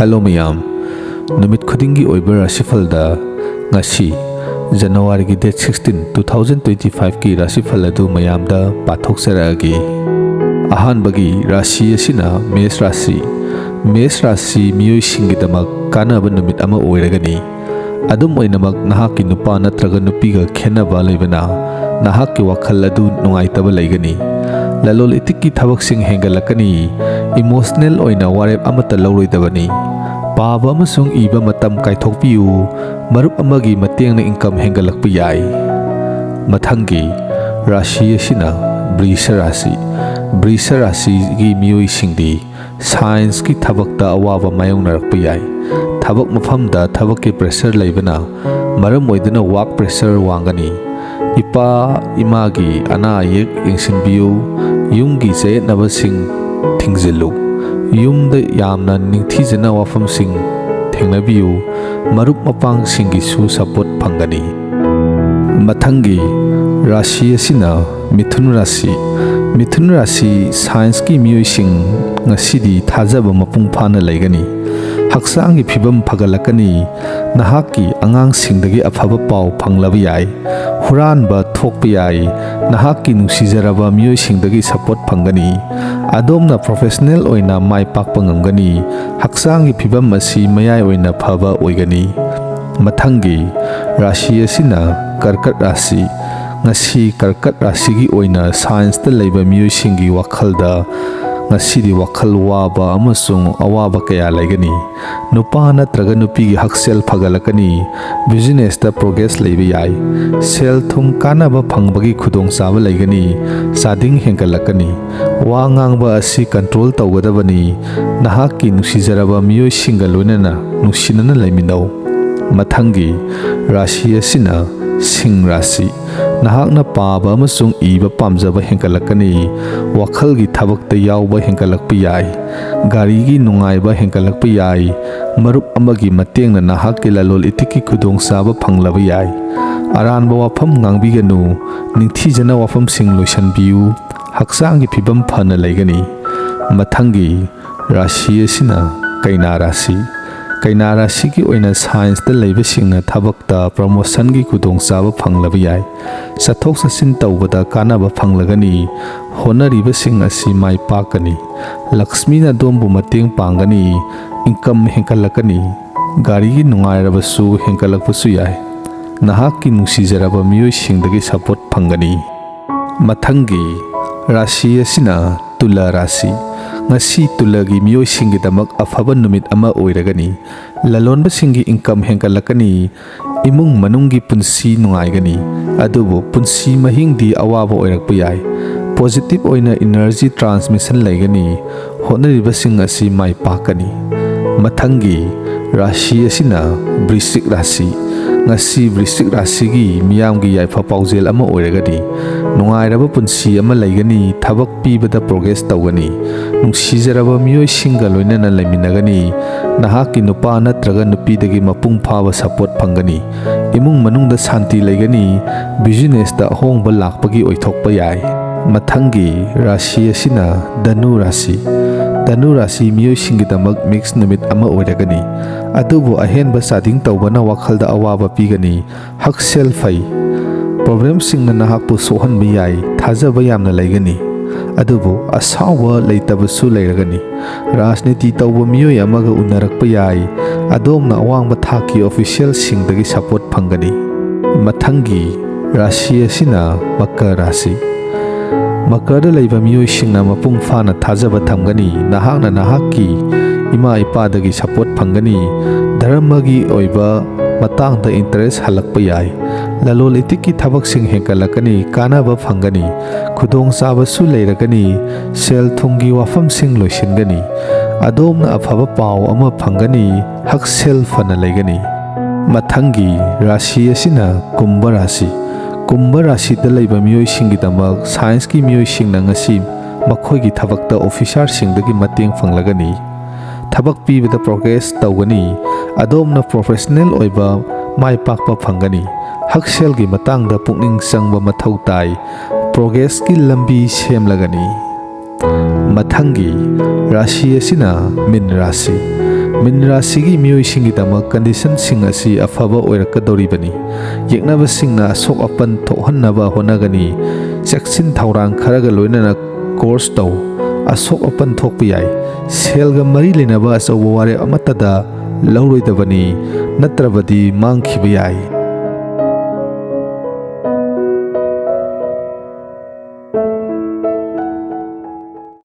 Hello mayam. Numit Khudinggi oiber Rashi Phal da ngasi January ki date 16 2025 ki Rashi Phal adu mayam da pathok saragi. Ahan bagi Rashi asina Mes Rashi. Mes Rashi miyoi singi damak kana ba numit ama oiragani. Adum oinamak nahaki nupa natraga nupiga khenaba leibana nahaki wakhal adu nungaitaba leigani. Lalol itikki thabak sing hengalakani emotional oina warep amata lawroidabani. Paba amasung iba matam kaithokpiu marup amagi matengna income hengalakpa yai. Mathangi Rashi asina Brisha Rashi. Brisha Rashi gi miyoi singdi science ki thabakta awaba mayongnarakpa yai. Thabak mafamda thabak ki pressure leibana maram oidana work pressure wangani. Ipa imagi ana yek ingsinbiu yumgi chayetnaba sing thingzilu. Yumda yamna ningthijana wafam sing thengnabiu marup mapang singisu support phangani. Mathangi Rashi asina Mithun Rashi. Mithun Rashi science ki miyoi sing ngasidi thajaba mapung phana leigani. Haksangi phibam phagalakani nahaki angang singdagi afaba pau phanglaba yai. Huranba thokpa yai. Nahaki nungsijaraba miyoi singdagi support phangani. Adomna professional oina mai pakpa ngamgani. Haksangi phibam asi mayai oina phaba oigani. Mathangi Rashi asina Karkat Rashi. Ngasi Karkat Rashi gi oina science ta leiba miyoi singi wakhalda ngasidi wakhal waba amasung awaba kaya laigani. Nupa natraga nupi gi haksel phagalakani. Business ta progress leiba yai. Sel thum kanaba phangbagi khudong saba laigani. Sading hengalakani. Wa ngangba asi control tawgadabani. Nahaki nungsijaraba miyoi singa loinana nungsinana laiminau. Mathangi Rashi asina Sing Rashi. Nahakna paba amasung iba pamjaba hengalakani. Wakhalgi thabakta yauba hengalakpa yai. Garigi nungaiba hengalakpa yai. Marup amagi matengna nahakki lalol itikki khudong saba phanglaba yai. Aranba wafam ngangbiganu ningthijana wafam sing loisanbiu haksangi phibam phana leigani. Mathangi Rashi asina Kaina Rashi. Kaina Rashi ki oina science ta leiba singna thabakta promotion gi khudong saba phanglaba yai. Sathok sasin tawbada kanaba phanglagani. Honariba sing asi mai pakani. Lakshmi na dombu mateng pangani. Income henkalakani. Gari gi nungairabasu henkalakpasu yai. Nahaki nungsijaraba miyoi singdagi support phangani. Mathangi Rashi asina Tula Rashi. Ngasi tulagi miyoi singi damak afaba numit ama oiragani. Lalonba singi income henkalakani. Imung manunggi punsi nungaigani. Adubu punsi mahingdi awaba oirakpa yai. Positive oina energy transmission laigani. Honariba sing asi mai pakani. Mathangi Rashi asina Vrishik Rashi. Ngasi Vrishik Rashi gi miyamgi yaifa paujel ama oiragani. Nungairaba punsi ama laigani. Thabak pibada progress tawgani. Nungsijaraba miyoi singa loinana laiminagani. Nahaki nupa natraga nupidagi mapung phaba support phangani. Imung manungda santi laigani. Business ta ahongba lakpagi oithokpa yai. Mathangi Rashi asina Dhanu Rashi. Dhanu Rashi miyoi singi damak mix numit ama oiragani. Adubu ahenba sading tawbana wakhalda awaba pigani. Haksel fai. Problem singna nahakpu sohanba yai. Thajaba yamna laigani. Adubu asawa leitabasu leiragani. Rajniti tawba miyoi amaga unarakpa yai. Adomna awangba thaki official singdagi support phangani. Mathangi Rashi asina Makar Rashi. Makarda leiba miyoi singna mapung phana thajaba thamgani. Nahakna nahaki ima ipadagi support phangani. Dharmagi oiba matangda interest halakpa yai. Lalol itikki thabak sing henkalakani. Kanaba phangani. Khudong sabasu leiragani. Sel thungi wafam sing loisingani. Adomna afaba pau ama phangani. Haksel fana leigani. Mathangi Rashi asina Kumbha Rashi. Kumbha Rashi ta leiba miyoi singi damak science ki miyoi singna ngasi makhoigi thabakta officer singdagi mateng phanglagani. Thabak pibada progress tawgani. Adomna professional oiba mai pakpa phangani. Haksel gi matangda pukning sangba mathau tai. Progress ki lambi semlagani. Mathangi Rashi asina Min Rashi. ꯃꯤꯟ ꯔꯥꯁꯤꯒꯤ ꯃꯤꯑꯣꯏꯁꯤꯡꯒꯤꯗꯃꯛ ꯀꯟꯗꯤꯁꯟꯁꯤꯡ ꯑꯁꯤ ꯑꯐꯕ ꯑꯣꯏꯔꯛꯀꯗꯧꯔꯤꯕꯅꯤ꯫ ꯌꯦꯛꯅꯕꯁꯤꯡꯅ ꯑꯁꯣꯛ ꯑꯄꯟ ꯊꯣꯛꯍꯟꯅꯕ ꯍꯣꯠꯅꯒꯅꯤ꯫ ꯆꯦꯛꯁꯤꯟ ꯊꯧꯔꯥꯡ ꯈꯔꯒ ꯂꯣꯏꯅꯅ course ꯇꯧ꯫ ꯑꯁꯣꯛ ꯑꯄꯟ ꯊꯣꯛꯄ ꯌꯥꯏ꯫ ꯁꯦꯜꯒ ꯃꯔꯤ ꯂꯩꯅꯕ ꯑꯆꯧꯕ ꯋꯥꯔꯦꯞ ꯑꯃꯠꯇꯗ ꯂꯧꯔꯣꯏꯗꯕꯅꯤ, ꯅꯠꯇ꯭ꯔꯕꯗꯤ ꯃꯥꯡꯈꯤꯕ ꯌꯥꯏ꯫